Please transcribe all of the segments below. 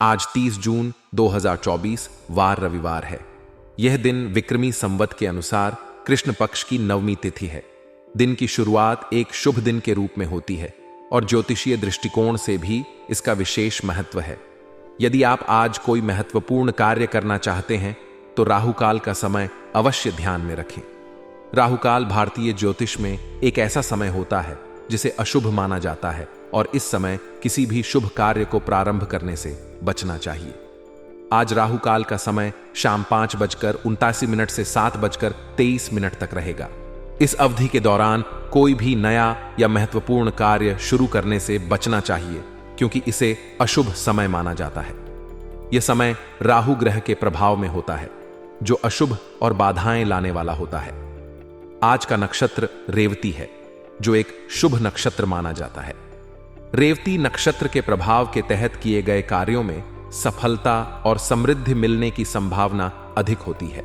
आज 30 जून 2024 वार रविवार है। यह दिन विक्रमी संवत के अनुसार कृष्ण पक्ष की नवमी तिथि है। दिन की शुरुआत एक शुभ दिन के रूप में होती है और ज्योतिषीय दृष्टिकोण से भी इसका विशेष महत्व है। यदि आप आज कोई महत्वपूर्ण कार्य करना चाहते हैं तो राहुकाल का समय अवश्य ध्यान में रखें। राहुकाल भारतीय ज्योतिष में एक ऐसा समय होता है जिसे अशुभ माना जाता है और इस समय किसी भी शुभ कार्य को प्रारंभ करने से बचना चाहिए। आज राहुकाल का समय शाम 5:79 से 7:23 तक रहेगा। इस अवधि के दौरान कोई भी नया या महत्वपूर्ण कार्य शुरू करने से बचना चाहिए क्योंकि इसे अशुभ समय माना जाता है। यह समय राहु ग्रह के प्रभाव में होता है जो अशुभ और बाधाएं लाने वाला होता है। आज का नक्षत्र रेवती है जो एक शुभ नक्षत्र माना जाता है। रेवती नक्षत्र के प्रभाव के तहत किए गए कार्यों में सफलता और समृद्धि मिलने की संभावना अधिक होती है।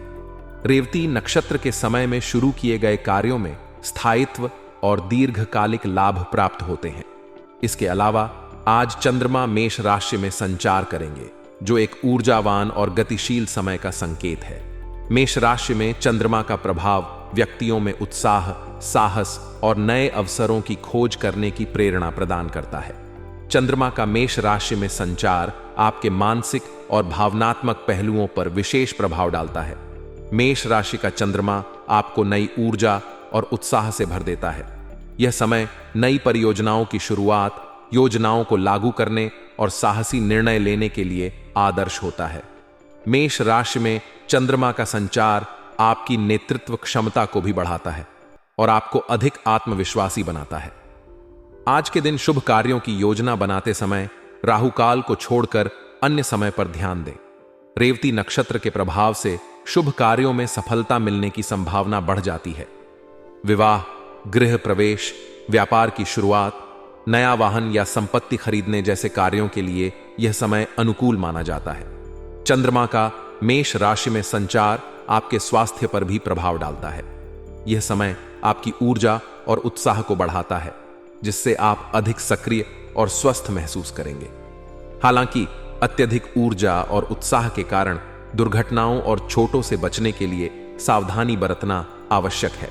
रेवती नक्षत्र के समय में शुरू किए गए कार्यों में स्थायित्व और दीर्घकालिक लाभ प्राप्त होते हैं। इसके अलावा आज चंद्रमा मेष राशि में संचार करेंगे जो एक ऊर्जावान और गतिशील समय का संकेत है। मेष राशि में चंद्रमा का प्रभाव व्यक्तियों में उत्साह, साहस और नए अवसरों की खोज करने की प्रेरणा प्रदान करता है। चंद्रमा का मेष राशि में संचार आपके मानसिक और भावनात्मक पहलुओं पर विशेष प्रभाव डालता है। मेष राशि का चंद्रमा आपको नई ऊर्जा और उत्साह से भर देता है। यह समय नई परियोजनाओं की शुरुआत, योजनाओं को लागू करने और साहसी निर्णय लेने के लिए आदर्श होता है। मेष राशि में चंद्रमा का संचार आपकी नेतृत्व क्षमता को भी बढ़ाता है और आपको अधिक आत्मविश्वासी बनाता है। आज के दिन शुभ कार्यों की योजना बनाते समय राहुकाल को छोड़कर अन्य समय पर ध्यान दें। रेवती नक्षत्र के प्रभाव से शुभ कार्यों में सफलता मिलने की संभावना बढ़ जाती है। विवाह, गृह प्रवेश, व्यापार की शुरुआत, नया वाहन या संपत्ति खरीदने जैसे कार्यों के लिए यह समय अनुकूल माना जाता है। चंद्रमा का मेष राशि में संचार आपके स्वास्थ्य पर भी प्रभाव डालता है। यह समय आपकी ऊर्जा और उत्साह को बढ़ाता है जिससे आप अधिक सक्रिय और स्वस्थ महसूस करेंगे। हालांकि अत्यधिक ऊर्जा और उत्साह के कारण दुर्घटनाओं और चोटों से बचने के लिए सावधानी बरतना आवश्यक है।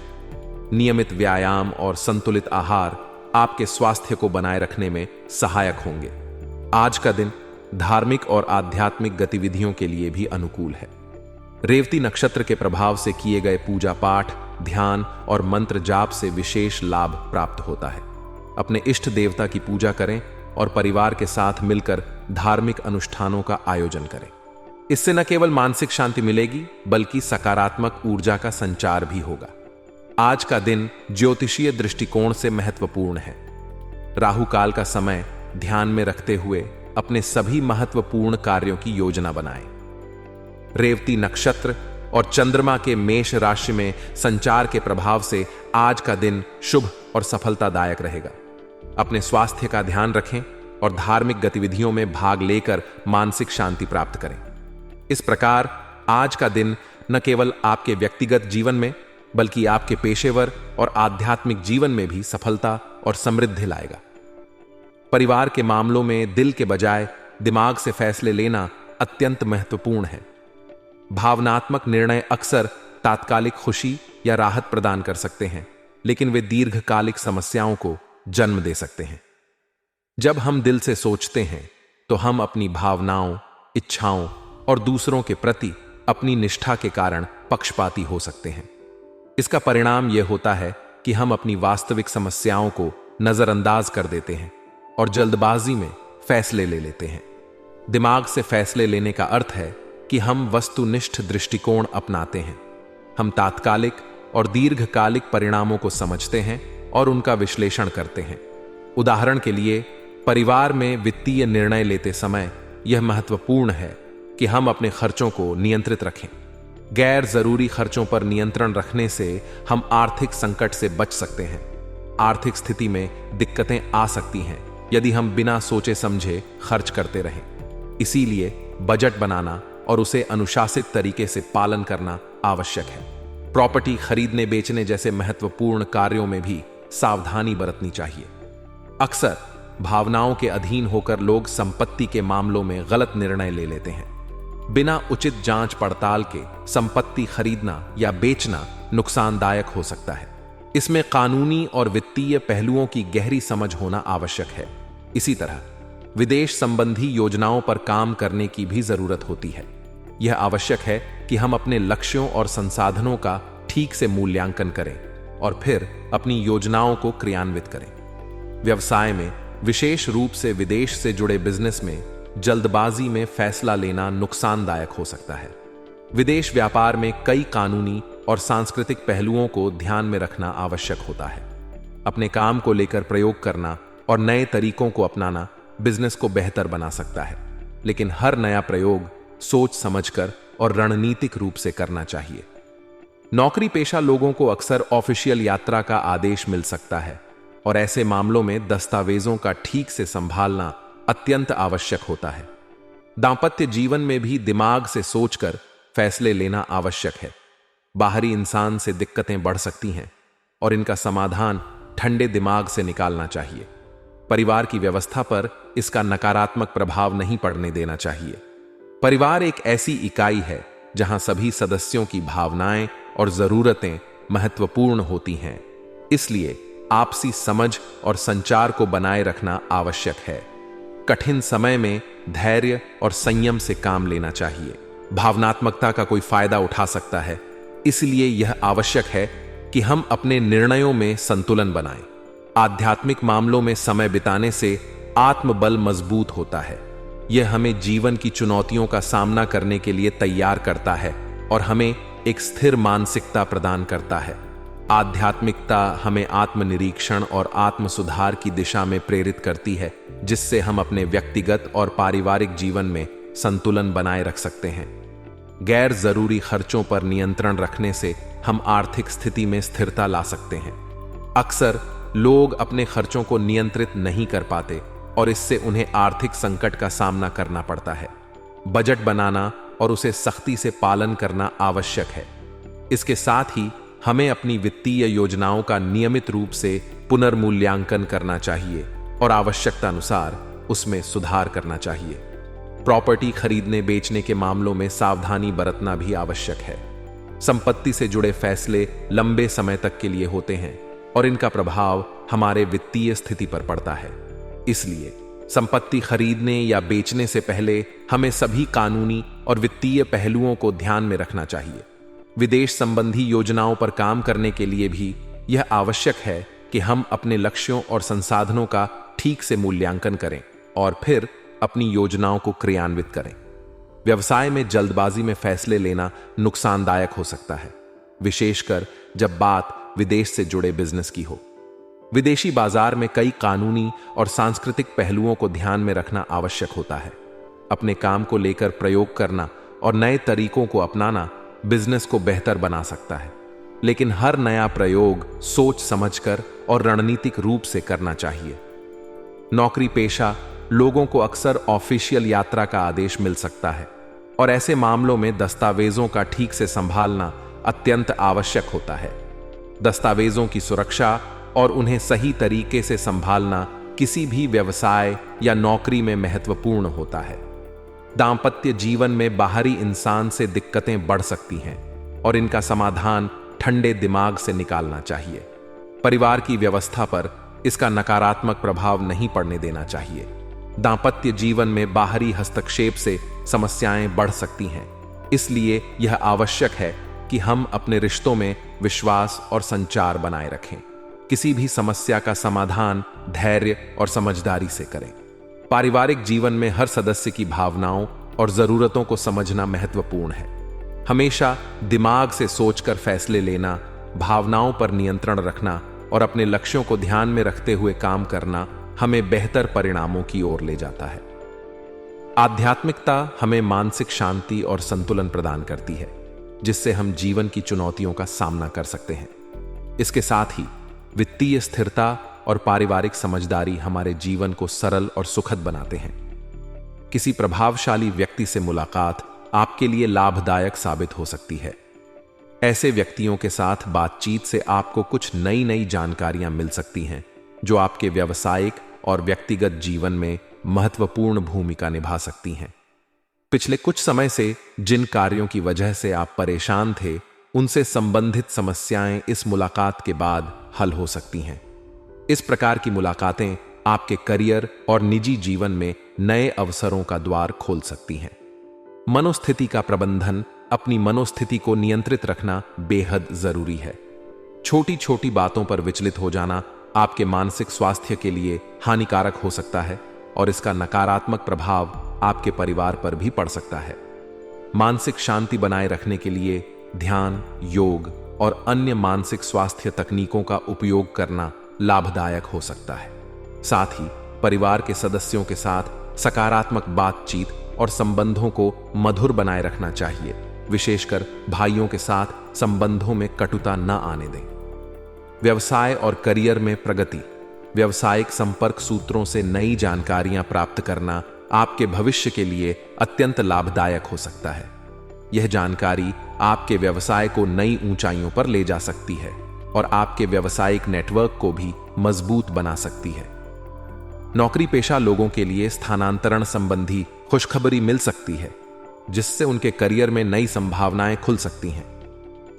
नियमित व्यायाम और संतुलित आहार आपके स्वास्थ्य को बनाए रखने में सहायक होंगे। आज का दिन धार्मिक और आध्यात्मिक गतिविधियों के लिए भी अनुकूल है। रेवती नक्षत्र के प्रभाव से किए गए पूजा पाठ, ध्यान और मंत्र जाप से विशेष लाभ प्राप्त होता है। अपने इष्ट देवता की पूजा करें और परिवार के साथ मिलकर धार्मिक अनुष्ठानों का आयोजन करें। इससे न केवल मानसिक शांति मिलेगी बल्कि सकारात्मक ऊर्जा का संचार भी होगा। आज का दिन ज्योतिषीय दृष्टिकोण से महत्वपूर्ण है। राहु काल का समय ध्यान में रखते हुए अपने सभी महत्वपूर्ण कार्यों की योजना बनाएं। रेवती नक्षत्र और चंद्रमा के मेष राशि में संचार के प्रभाव से आज का दिन शुभ और सफलतादायक रहेगा। अपने स्वास्थ्य का ध्यान रखें और धार्मिक गतिविधियों में भाग लेकर मानसिक शांति प्राप्त करें। इस प्रकार आज का दिन न केवल आपके व्यक्तिगत जीवन में बल्कि आपके पेशेवर और आध्यात्मिक जीवन में भी सफलता और समृद्धि लाएगा। परिवार के मामलों में दिल के बजाय दिमाग से फैसले लेना अत्यंत महत्वपूर्ण है। भावनात्मक निर्णय अक्सर तात्कालिक खुशी या राहत प्रदान कर सकते हैं, लेकिन वे दीर्घकालिक समस्याओं को जन्म दे सकते हैं। जब हम दिल से सोचते हैं तो हम अपनी भावनाओं, इच्छाओं और दूसरों के प्रति अपनी निष्ठा के कारण पक्षपाती हो सकते हैं। इसका परिणाम यह होता है कि हम अपनी वास्तविक समस्याओं को नजरअंदाज कर देते हैं और जल्दबाजी में फैसले ले लेते हैं। दिमाग से फैसले लेने का अर्थ है कि हम वस्तुनिष्ठ दृष्टिकोण अपनाते हैं। हम तात्कालिक और दीर्घकालिक परिणामों को समझते हैं और उनका विश्लेषण करते हैं। उदाहरण के लिए, परिवार में वित्तीय निर्णय लेते समय यह महत्वपूर्ण है कि हम अपने खर्चों को नियंत्रित रखें। गैर जरूरी खर्चों पर नियंत्रण रखने से हम आर्थिक संकट से बच सकते हैं। आर्थिक स्थिति में दिक्कतें आ सकती हैं यदि हम बिना सोचे समझे खर्च करते रहें। इसीलिए बजट बनाना और उसे अनुशासित तरीके से पालन करना आवश्यक है। प्रॉपर्टी खरीदने बेचने जैसे महत्वपूर्ण कार्यों में भी सावधानी बरतनी चाहिए। अक्सर भावनाओं के अधीन होकर लोग संपत्ति के मामलों में गलत निर्णय ले लेते हैं। बिना उचित जांच पड़ताल के संपत्ति खरीदना या बेचना नुकसानदायक हो सकता है। इसमें कानूनी और वित्तीय पहलुओं की गहरी समझ होना आवश्यक है। इसी तरह विदेश संबंधी योजनाओं पर काम करने की भी जरूरत होती है। यह आवश्यक है कि हम अपने लक्ष्यों और संसाधनों का ठीक से मूल्यांकन करें और फिर अपनी योजनाओं को क्रियान्वित करें। व्यवसाय में, विशेष रूप से विदेश से जुड़े बिजनेस में, जल्दबाजी में फैसला लेना नुकसानदायक हो सकता है। विदेश व्यापार में कई कानूनी और सांस्कृतिक पहलुओं को ध्यान में रखना आवश्यक होता है। अपने काम को लेकर प्रयोग करना और नए तरीकों को अपनाना बिजनेस को बेहतर बना सकता है, लेकिन हर नया प्रयोग सोच समझकर और रणनीतिक रूप से करना चाहिए। नौकरी पेशा लोगों को अक्सर ऑफिशियल यात्रा का आदेश मिल सकता है और ऐसे मामलों में दस्तावेजों का ठीक से संभालना अत्यंत आवश्यक होता है। दांपत्य जीवन में भी दिमाग से सोचकर फैसले लेना आवश्यक है। बाहरी इंसान से दिक्कतें बढ़ सकती हैं और इनका समाधान ठंडे दिमाग से निकालना चाहिए। परिवार की व्यवस्था पर इसका नकारात्मक प्रभाव नहीं पड़ने देना चाहिए। परिवार एक ऐसी इकाई है जहां सभी सदस्यों की भावनाएं और जरूरतें महत्वपूर्ण होती हैं। इसलिए आपसी समझ और संचार को बनाए रखना आवश्यक है। कठिन समय में धैर्य और संयम से काम लेना चाहिए। भावनात्मकता का कोई फायदा उठा सकता है, इसलिए यह आवश्यक है कि हम अपने निर्णयों में संतुलन बनाएं। आध्यात्मिक मामलों में समय बिताने से आत्मबल मजबूत होता है। यह हमें जीवन की चुनौतियों का सामना करने के लिए तैयार करता है और हमें एक स्थिर मानसिकता प्रदान करता है। आध्यात्मिकता हमें आत्मनिरीक्षण और आत्म सुधार की दिशा में प्रेरित करती है, जिससे हम अपने व्यक्तिगत और पारिवारिक जीवन में संतुलन बनाए रख सकते हैं। गैर जरूरी खर्चों पर नियंत्रण रखने से हम आर्थिक स्थिति में स्थिरता ला सकते हैं। अक्सर लोग अपने खर्चों को नियंत्रित नहीं कर पाते और इससे उन्हें आर्थिक संकट का सामना करना पड़ता है। बजट बनाना और उसे सख्ती से पालन करना आवश्यक है। इसके साथ ही हमें अपनी वित्तीय योजनाओं का नियमित रूप से पुनर्मूल्यांकन करना चाहिए और आवश्यकता अनुसार उसमें सुधार करना चाहिए। प्रॉपर्टी खरीदने बेचने के मामलों में सावधानी बरतना भी आवश्यक है। संपत्ति से जुड़े फैसले लंबे समय तक के लिए होते हैं और इनका प्रभाव हमारे वित्तीय स्थिति पर पड़ता है। इसलिए संपत्ति खरीदने या बेचने से पहले हमें सभी कानूनी और वित्तीय पहलुओं को ध्यान में रखना चाहिए। विदेश संबंधी योजनाओं पर काम करने के लिए भी यह आवश्यक है कि हम अपने लक्ष्यों और संसाधनों का ठीक से मूल्यांकन करें और फिर अपनी योजनाओं को क्रियान्वित करें। व्यवसाय में जल्दबाजी में फैसले लेना नुकसानदायक हो सकता है, विशेषकर जब बात विदेश से जुड़े बिजनेस की हो। विदेशी बाजार में कई कानूनी और सांस्कृतिक पहलुओं को ध्यान में रखना आवश्यक होता है। अपने काम को लेकर प्रयोग करना और नए तरीकों को अपनाना बिजनेस को बेहतर बना सकता है, लेकिन हर नया प्रयोग सोच समझकर और रणनीतिक रूप से करना चाहिए। नौकरी पेशा लोगों को अक्सर ऑफिशियल यात्रा का आदेश मिल सकता है और ऐसे मामलों में दस्तावेजों का ठीक से संभालना अत्यंत आवश्यक होता है। दस्तावेजों की सुरक्षा और उन्हें सही तरीके से संभालना किसी भी व्यवसाय या नौकरी में महत्वपूर्ण होता है। दांपत्य जीवन में बाहरी इंसान से दिक्कतें बढ़ सकती हैं और इनका समाधान ठंडे दिमाग से निकालना चाहिए। परिवार की व्यवस्था पर इसका नकारात्मक प्रभाव नहीं पड़ने देना चाहिए। दांपत्य जीवन में बाहरी हस्तक्षेप से समस्याएं बढ़ सकती हैं, इसलिए यह आवश्यक है कि हम अपने रिश्तों में विश्वास और संचार बनाए रखें। किसी भी समस्या का समाधान धैर्य और समझदारी से करें। पारिवारिक जीवन में हर सदस्य की भावनाओं और जरूरतों को समझना महत्वपूर्ण है। हमेशा दिमाग से सोचकर फैसले लेना, भावनाओं पर नियंत्रण रखना और अपने लक्ष्यों को ध्यान में रखते हुए काम करना हमें बेहतर परिणामों की ओर ले जाता है। आध्यात्मिकता हमें मानसिक शांति और संतुलन प्रदान करती है, जिससे हम जीवन की चुनौतियों का सामना कर सकते हैं। इसके साथ ही वित्तीय स्थिरता और पारिवारिक समझदारी हमारे जीवन को सरल और सुखद बनाते हैं। किसी प्रभावशाली व्यक्ति से मुलाकात आपके लिए लाभदायक साबित हो सकती है। ऐसे व्यक्तियों के साथ बातचीत से आपको कुछ नई जानकारियां मिल सकती हैं, जो आपके व्यावसायिक और व्यक्तिगत जीवन में महत्वपूर्ण भूमिका निभा सकती हैं। पिछले कुछ समय से जिन कार्यों की वजह से आप परेशान थे, उनसे संबंधित समस्याएं इस मुलाकात के बाद हल हो सकती हैं। इस प्रकार की मुलाकातें आपके करियर और निजी जीवन में नए अवसरों का द्वार खोल सकती हैं। मनोस्थिति का प्रबंधन, अपनी मनोस्थिति को नियंत्रित रखना बेहद जरूरी है। छोटी छोटी बातों पर विचलित हो जाना आपके मानसिक स्वास्थ्य के लिए हानिकारक हो सकता है और इसका नकारात्मक प्रभाव आपके परिवार पर भी पड़ सकता है। मानसिक शांति बनाए रखने के लिए ध्यान, योग और अन्य मानसिक स्वास्थ्य तकनीकों का उपयोग करना लाभदायक हो सकता है। साथ ही परिवार के सदस्यों के साथ सकारात्मक बातचीत और संबंधों को मधुर बनाए रखना चाहिए। विशेषकर भाइयों के साथ संबंधों में कटुता न आने दें। व्यवसाय और करियर में प्रगति, व्यवसायिक संपर्क सूत्रों से नई जानकारियां प्राप्त करना आपके भविष्य के लिए अत्यंत लाभदायक हो सकता है। यह जानकारी आपके व्यवसाय को नई ऊंचाइयों पर ले जा सकती है और आपके व्यावसायिक नेटवर्क को भी मजबूत बना सकती है। नौकरी पेशा लोगों के लिए स्थानांतरण संबंधी खुशखबरी मिल सकती है, जिससे उनके करियर में नई संभावनाएं खुल सकती हैं।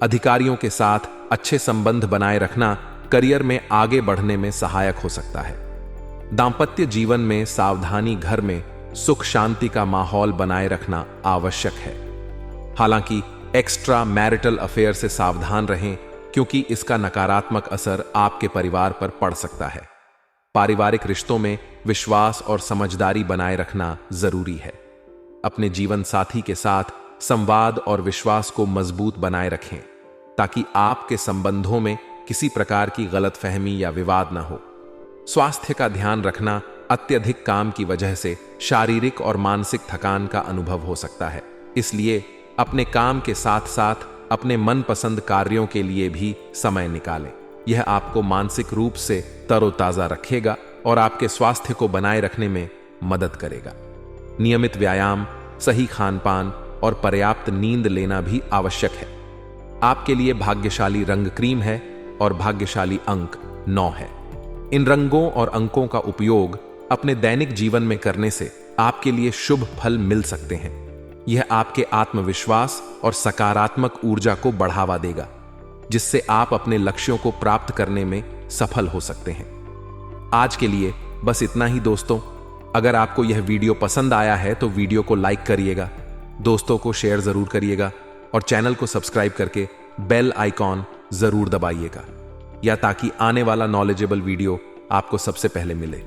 अधिकारियों के साथ अच्छे संबंध बनाए रखना करियर में आगे बढ़ने में सहायक हो सकता है। दांपत्य जीवन में सावधानी, घर में सुख शांति का माहौल बनाए रखना आवश्यक है। हालांकि एक्स्ट्रा मैरिटल अफेयर से सावधान रहें, क्योंकि इसका नकारात्मक असर आपके परिवार पर पड़ सकता है। पारिवारिक रिश्तों में विश्वास और समझदारी बनाए रखना जरूरी है। अपने जीवन साथी के साथ संवाद और विश्वास को मजबूत बनाए रखें, ताकि आपके संबंधों में किसी प्रकार की गलतफहमी या विवाद न हो। स्वास्थ्य का ध्यान रखना, अत्यधिक काम की वजह से शारीरिक और मानसिक थकान का अनुभव हो सकता है। इसलिए अपने काम के साथ साथ अपने मनपसंद कार्यों के लिए भी समय निकालें। यह आपको मानसिक रूप से तरोताजा रखेगा और आपके स्वास्थ्य को बनाए रखने में मदद करेगा। नियमित व्यायाम, सही खानपान और पर्याप्त नींद लेना भी आवश्यक है। आपके लिए भाग्यशाली रंग क्रीम है और भाग्यशाली अंक 9 है। इन रंगों और अंकों का उपयोग अपने दैनिक जीवन में करने से आपके लिए शुभ फल मिल सकते हैं। यह आपके आत्मविश्वास और सकारात्मक ऊर्जा को बढ़ावा देगा, जिससे आप अपने लक्ष्यों को प्राप्त करने में सफल हो सकते हैं। आज के लिए बस इतना ही दोस्तों। अगर आपको यह वीडियो पसंद आया है तो वीडियो को लाइक करिएगा, दोस्तों को शेयर जरूर करिएगा और चैनल को सब्सक्राइब करके बेल आइकॉन जरूर दबाइएगा, या ताकि आने वाला नॉलेजेबल वीडियो आपको सबसे पहले मिले।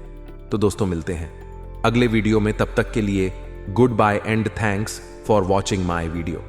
तो दोस्तों मिलते हैं अगले वीडियो में। तब तक के लिए good bye and thanks for watching my video.